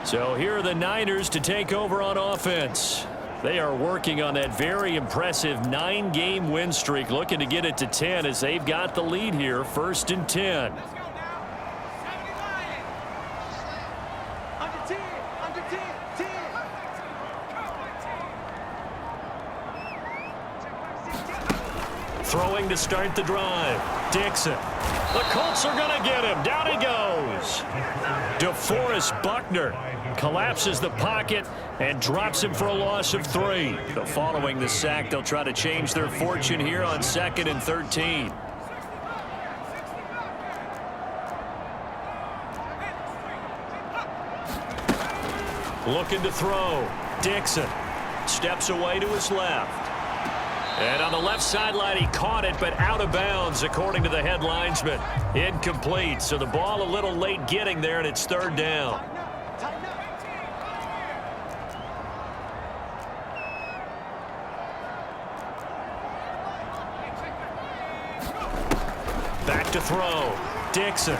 So here are the Niners to take over on offense. They are working on that very impressive 9-game win streak, looking to get it to 10 as they've got the lead here, 1st and 10. Throwing to start the drive. Dixon. The Colts are going to get him. Down he goes. DeForest Buckner collapses the pocket and drops him for a loss of 3. So following the sack, they'll try to change their fortune here on 2nd and 13. Looking to throw. Dixon steps away to his left. And on the left sideline, he caught it, but out of bounds, according to the head linesman. Incomplete, so the ball a little late getting there, and it's 3rd down. Back to throw. Dixon.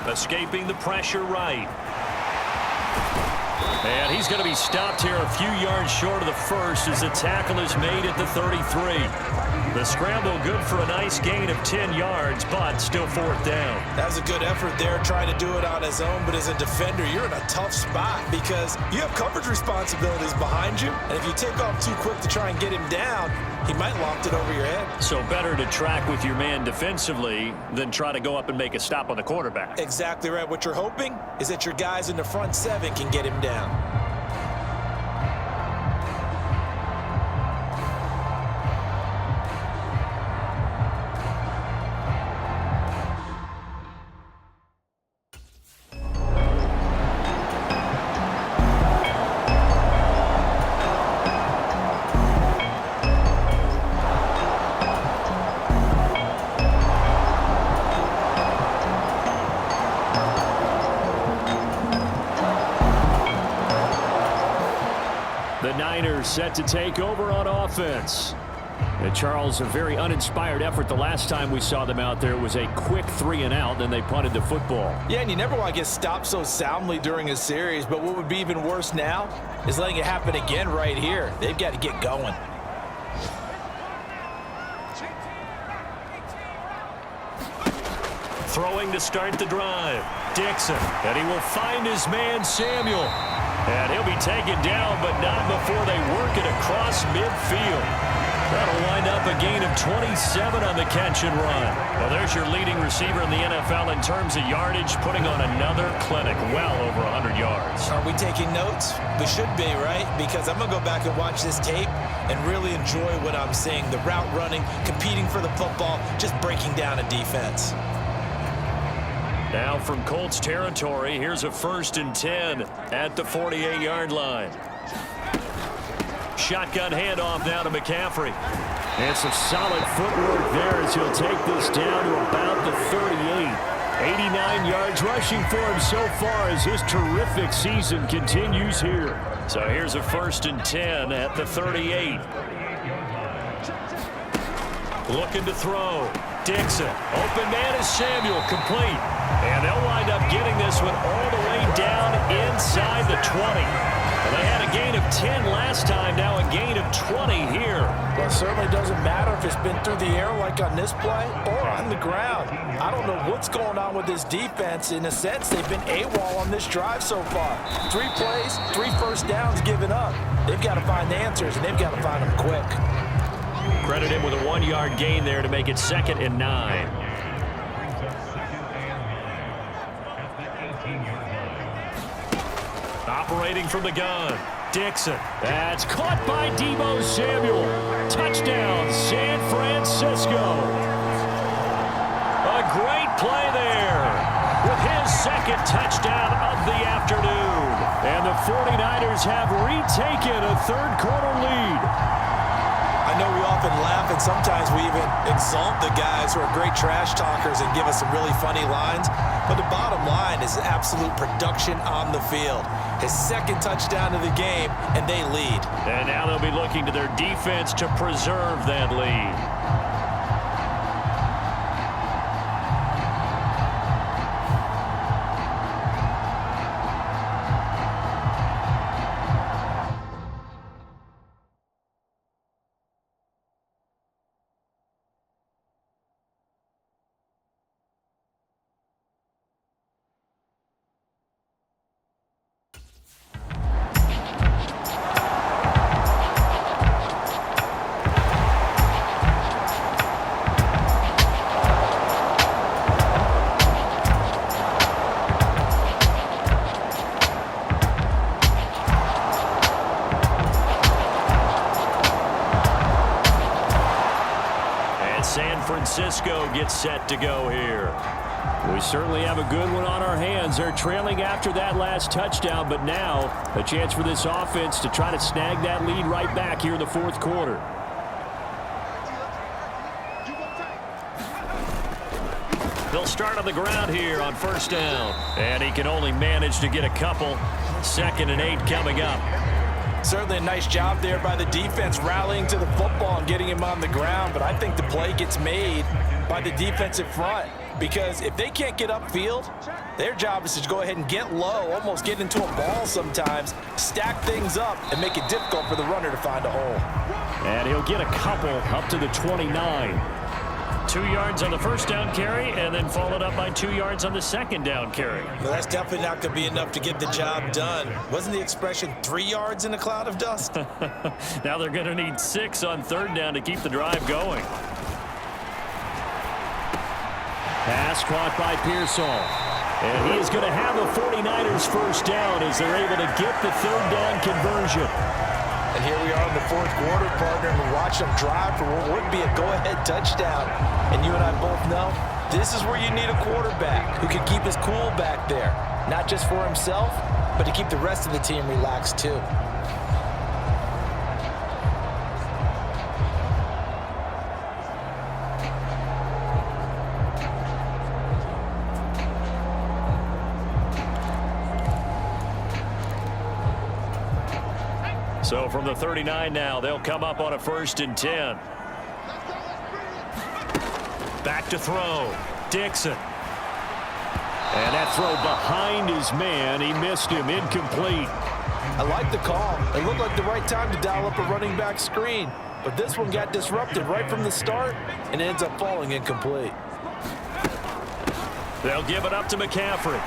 Escaping the pressure right. And he's going to be stopped here a few yards short of the first as the tackle is made at the 33. The scramble good for a nice gain of 10 yards, but still 4th down. That was a good effort there, trying to do it on his own, but as a defender, you're in a tough spot because you have coverage responsibilities behind you, and if you take off too quick to try and get him down, he might loft it over your head. So better to track with your man defensively than try to go up and make a stop on the quarterback. Exactly right. What you're hoping is that your guys in the front 7 can get him down. Set to take over on offense. And Charles, a very uninspired effort the last time we saw them out there. It was a quick 3 and out, then they punted the football. Yeah, and you never want to get stopped so soundly during a series, but what would be even worse now is letting it happen again right here. They've got to get going. Throwing to start the drive. Dixon, and he will find his man Samuel. And he'll be taken down, but not before they work it across midfield. That'll wind up a gain of 27 on the catch and run. Well, there's your leading receiver in the NFL in terms of yardage, putting on another clinic, well over 100 yards. Are we taking notes? We should be, right? Because I'm going to go back and watch this tape and really enjoy what I'm seeing. The route running, competing for the football, just breaking down a defense. Now from Colts territory, here's a 1st and 10 at the 48-yard line. Shotgun handoff now to McCaffrey. And some solid footwork there as he'll take this down to about the 38. 89 yards rushing for him so far as this terrific season continues here. So here's a 1st and 10 at the 38. Looking to throw. Dixon. Open man is Samuel. Complete. And they'll wind up getting this one all the way down inside the 20. Well, they had a gain of 10 last time, now a gain of 20 here. Well, it certainly doesn't matter if it's been through the air like on this play or on the ground. I don't know what's going on with this defense. In a sense, they've been AWOL on this drive so far. 3 plays, 3 first downs given up. They've got to find answers, and they've got to find them quick. Credit him with a 1-yard gain there to make it 2nd and 9. Operating from the gun. Dixon. That's caught by Deebo Samuel. Touchdown, San Francisco. A great play there with his 2nd touchdown of the afternoon. And the 49ers have retaken a 3rd quarter lead. I know we often laugh and sometimes we even exalt the guys who are great trash talkers and give us some really funny lines. But the bottom line is absolute production on the field. His 2nd touchdown of the game, and they lead. And now they'll be looking to their defense to preserve that lead. Francisco gets set to go here. We certainly have a good one on our hands. They're trailing after that last touchdown, but now a chance for this offense to try to snag that lead right back here in the fourth quarter. They'll start on the ground here on first down. And he can only manage to get a couple. 2nd and 8 coming up. Certainly a nice job there by the defense rallying to the football and getting him on the ground. But I think the play gets made by the defensive front. Because if they can't get upfield, their job is to go ahead and get low, almost get into a ball sometimes, stack things up, and make it difficult for the runner to find a hole. And he'll get a couple up to the 29. 2 yards on the first down carry, and then followed up by 2 yards on the second down carry. Well, that's definitely not going to be enough to get the job done. Wasn't the expression 3 yards in a cloud of dust? Now they're going to need 6 on third down to keep the drive going. Pass caught by Pearsall. And he is going to have the 49ers first down as they're able to get the third down conversion. And here we are in the fourth quarter, partner, and we watch them drive for what would be a go-ahead touchdown. And you and I both know this is where you need a quarterback who can keep his cool back there, not just for himself, but to keep the rest of the team relaxed too. So from the 39 now, they'll come up on a 1st and 10. Back to throw. Dixon. And that throw behind his man. He missed him. Incomplete. I like the call. It looked like the right time to dial up a running back screen. But this one got disrupted right from the start, and it ends up falling incomplete. They'll give it up to McCaffrey.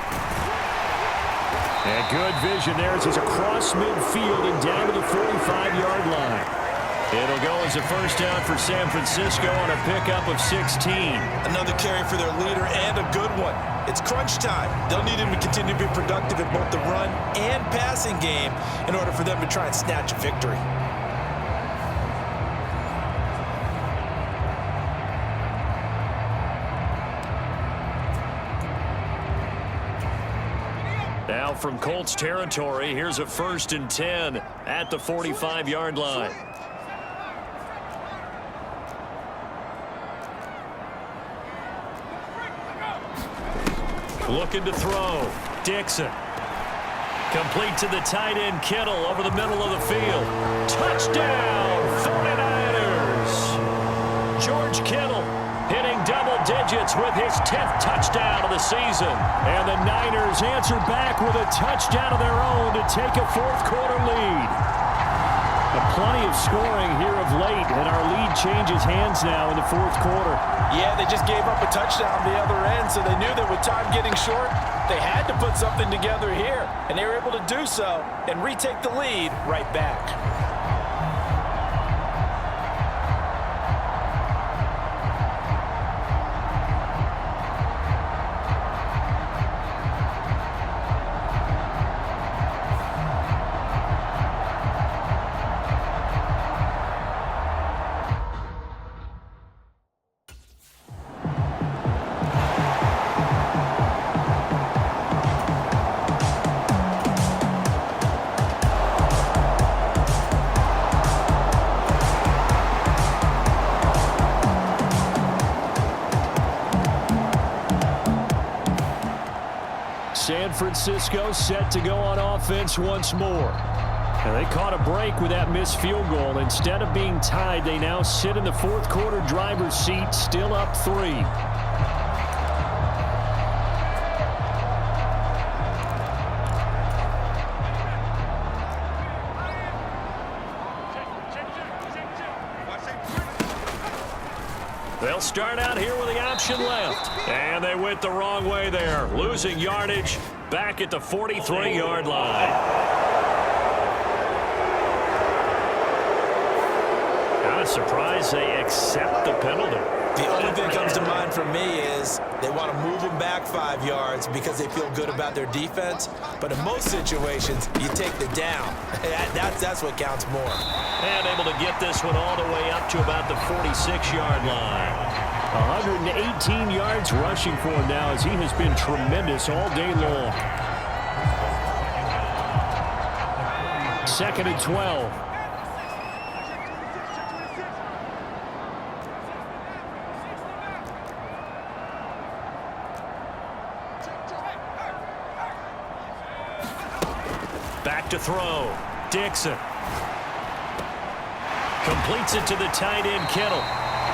And good vision there as he's across midfield and down to the 45-yard line. It'll go as a first down for San Francisco on a pickup of 16. Another carry for their leader and a good one. It's crunch time. They'll need him to continue to be productive in both the run and passing game in order for them to try and snatch a victory. Now from Colts territory, here's a 1st and 10 at the 45-yard line. Looking to throw. Dixon. Complete to the tight end, Kittle, over the middle of the field. Touchdown, 49ers! George Kittle hitting double digits with his 10th touchdown of the season. And the Niners answer back with a touchdown of their own to take a fourth quarter lead. Plenty of scoring here of late, and our lead changes hands now in the fourth quarter. Yeah, they just gave up a touchdown on the other end, so they knew that with time getting short, they had to put something together here. And they were able to do so and retake the lead right back. San Francisco set to go on offense once more. And they caught a break with that missed field goal. Instead of being tied, they now sit in the fourth quarter driver's seat, still up 3. They'll start out here with the option left. And they went the wrong way there. Losing yardage back at the 43-yard line. Kind of surprised they accept the penalty. The only thing that comes to mind for me is they want to move them back 5 yards because they feel good about their defense. But in most situations, you take the down. That's what counts more. And able to get this one all the way up to about the 46-yard line. 118 yards rushing for him now as he has been tremendous all day long. 2nd and 12. Back to throw. Dixon. Completes it to the tight end, Kittle.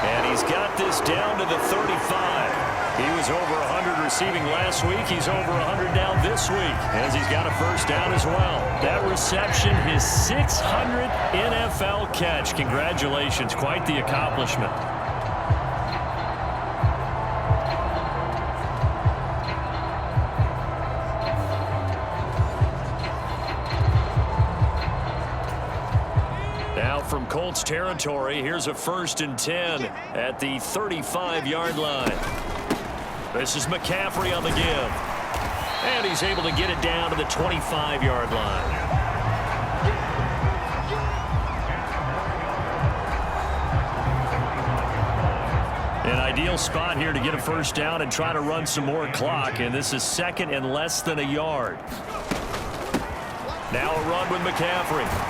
And he's got this down to the 35. He was over 100 receiving last week. He's over 100 now this week, as he's got a first down as well. That reception, his 600th NFL catch. Congratulations. Quite the accomplishment. From Colts territory, here's a 1st and 10 at the 35-yard line. This is McCaffrey on the give. And he's able to get it down to the 25-yard line. An ideal spot here to get a first down and try to run some more clock, and this is 2nd and less than a yard. Now a run with McCaffrey.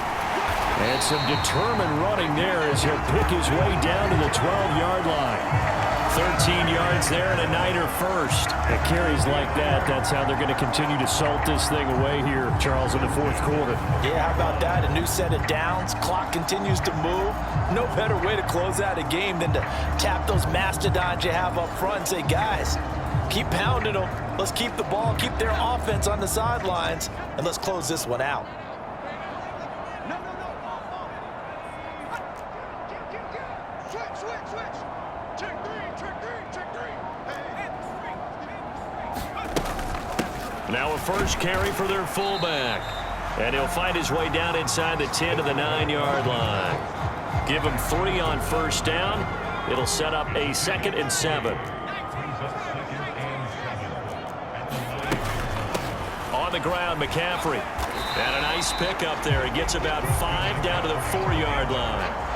And some determined running there as he'll pick his way down to the 12-yard line. 13 yards there and a Niner first. It carries like that. That's how they're going to continue to salt this thing away here, Charles, in the 4th quarter. Yeah, how about that? A new set of downs. Clock continues to move. No better way to close out a game than to tap those mastodons you have up front and say, guys, keep pounding them. Let's keep the ball, keep their offense on the sidelines, and let's close this one out. Now a first carry for their fullback. And he'll find his way down inside the 10 to the 9-yard line. Give him 3 on first down. It'll set up a 2nd and 7. On the ground, McCaffrey. And a nice pick up there. He gets about 5 down to the 4-yard line.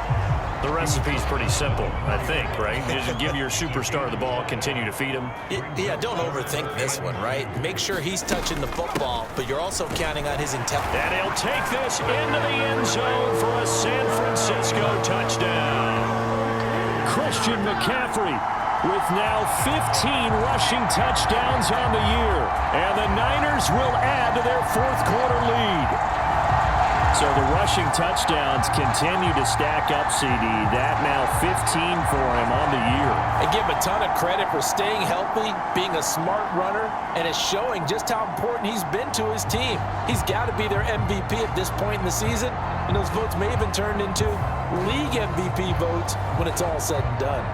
The recipe's pretty simple, I think, right? Just give your superstar the ball, continue to feed him. Yeah, don't overthink this one, right? Make sure he's touching the football, but you're also counting on his intelligence. And he'll take this into the end zone for a San Francisco touchdown. Christian McCaffrey with now 15 rushing touchdowns on the year. And the Niners will add to their 4th quarter lead. So the rushing touchdowns continue to stack up, CD. That now 15 for him on the year. I give him a ton of credit for staying healthy, being a smart runner, and it's showing just how important he's been to his team. He's got to be their MVP at this point in the season, and those votes may even turn into league MVP votes when it's all said and done.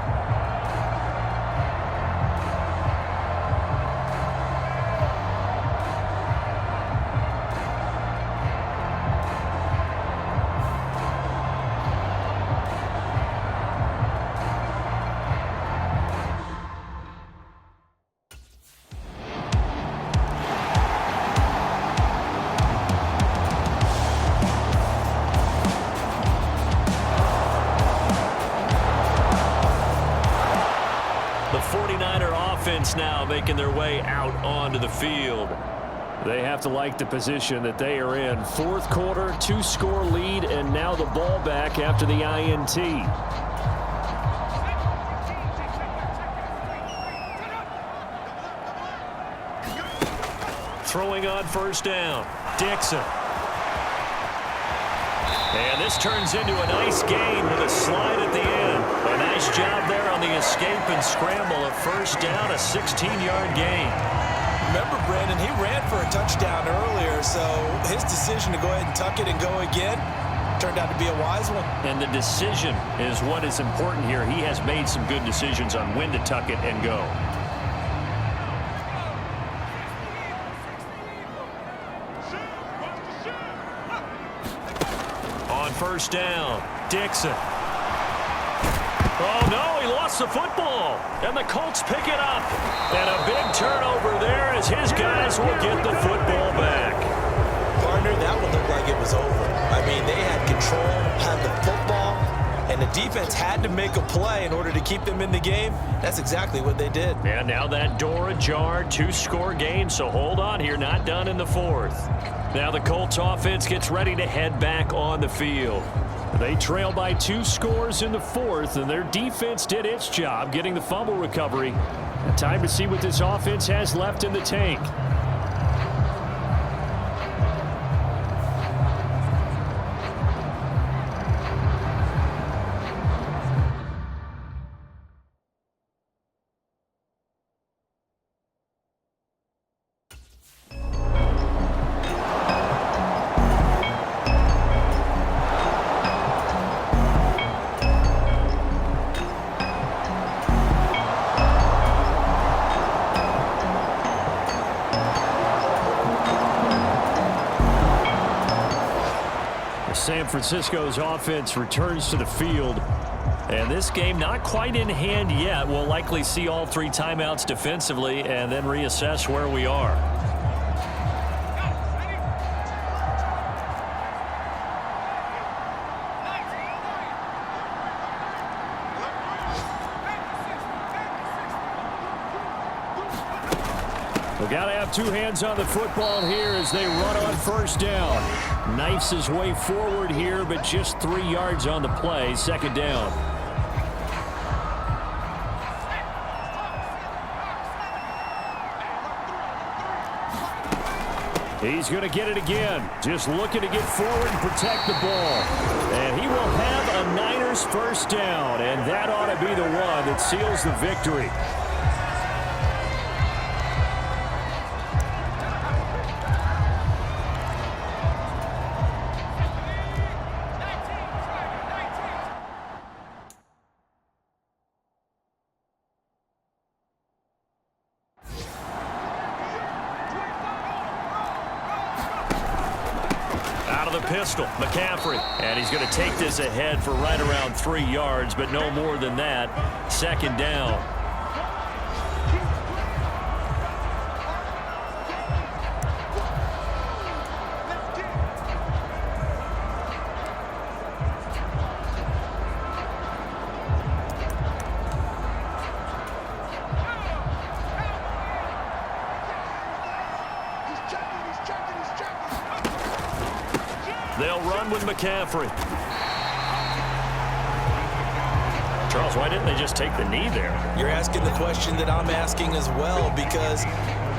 Now making their way out onto the field. They have to like the position that they are in. 4th quarter, 2-score lead, and now the ball back after the INT. Throwing on first down, Dixon. And this turns into a nice gain with a slide at the end. A nice job there on the escape and scramble. A first down, a 16-yard gain. Remember, Brandon, he ran for a touchdown earlier, so his decision to go ahead and tuck it and go again turned out to be a wise one. And the decision is what is important here. He has made some good decisions on when to tuck it and go. First down, Dixon. Oh, no, he lost the football. And the Colts pick it up. And a big turnover there as his guys will get the football back. Partner, that one looked like it was over. I mean, they had control, had the football, and the defense had to make a play in order to keep them in the game. That's exactly what they did. And now that door ajar, 2-score game, so hold on here, not done in the fourth. Now the Colts offense gets ready to head back on the field. They trail by 2 scores in the fourth, and their defense did its job getting the fumble recovery. Time to see what this offense has left in the tank. San Francisco's offense returns to the field. And this game not quite in hand yet. We'll likely see all 3 timeouts defensively and then reassess where we are. We've got to have 2 hands on the football here as they run on first down. Knifes his way forward here, but just 3 yards on the play. Second down. He's going to get it again. Just looking to get forward and protect the ball. And he will have a Niners first down, and that ought to be the one that seals the victory. Pistol, McCaffrey, and he's going to take this ahead for right around 3 yards, but no more than that. Second down. They'll run with McCaffrey. Charles, why didn't they just take the knee there? You're asking the question that I'm asking as well, because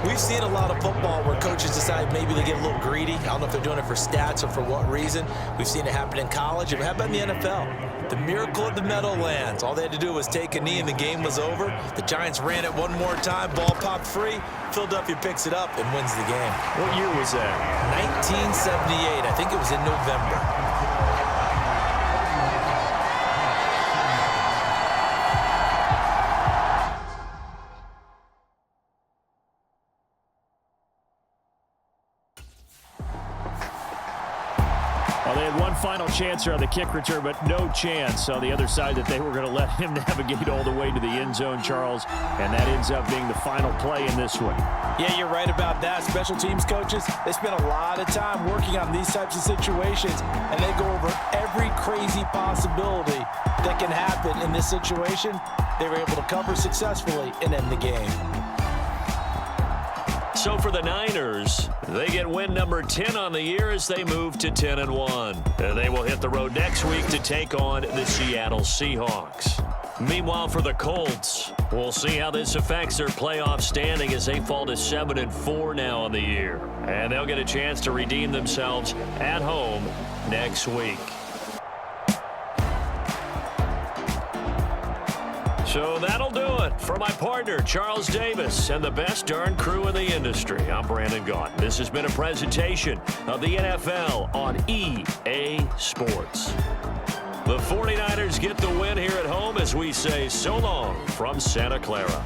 we've seen a lot of football where coaches decide maybe they get a little greedy. I don't know if they're doing it for stats or for what reason. We've seen it happen in college. How about in the NFL? The miracle of the Meadowlands. All they had to do was take a knee and the game was over. The Giants ran it one more time. Ball popped free. Philadelphia picks it up and wins the game. What year was that? 1978. I think it was in November. Well, they had one final chance here on the kick return, but no chance on the other side that they were going to let him navigate all the way to the end zone, Charles, and that ends up being the final play in this one. Yeah, you're right about that. Special teams coaches, they spend a lot of time working on these types of situations, and they go over every crazy possibility that can happen in this situation. They were able to cover successfully and end the game. So for the Niners, they get win number 10 on the year as they move to 10-1. They will hit the road next week to take on the Seattle Seahawks. Meanwhile, for the Colts, we'll see how this affects their playoff standing as they fall to 7-4 now on the year. And they'll get a chance to redeem themselves at home next week. So that'll do it for my partner, Charles Davis, and the best darn crew in the industry. I'm Brandon Gaunt. This has been a presentation of the NFL on EA Sports. The 49ers get the win here at home as we say so long from Santa Clara.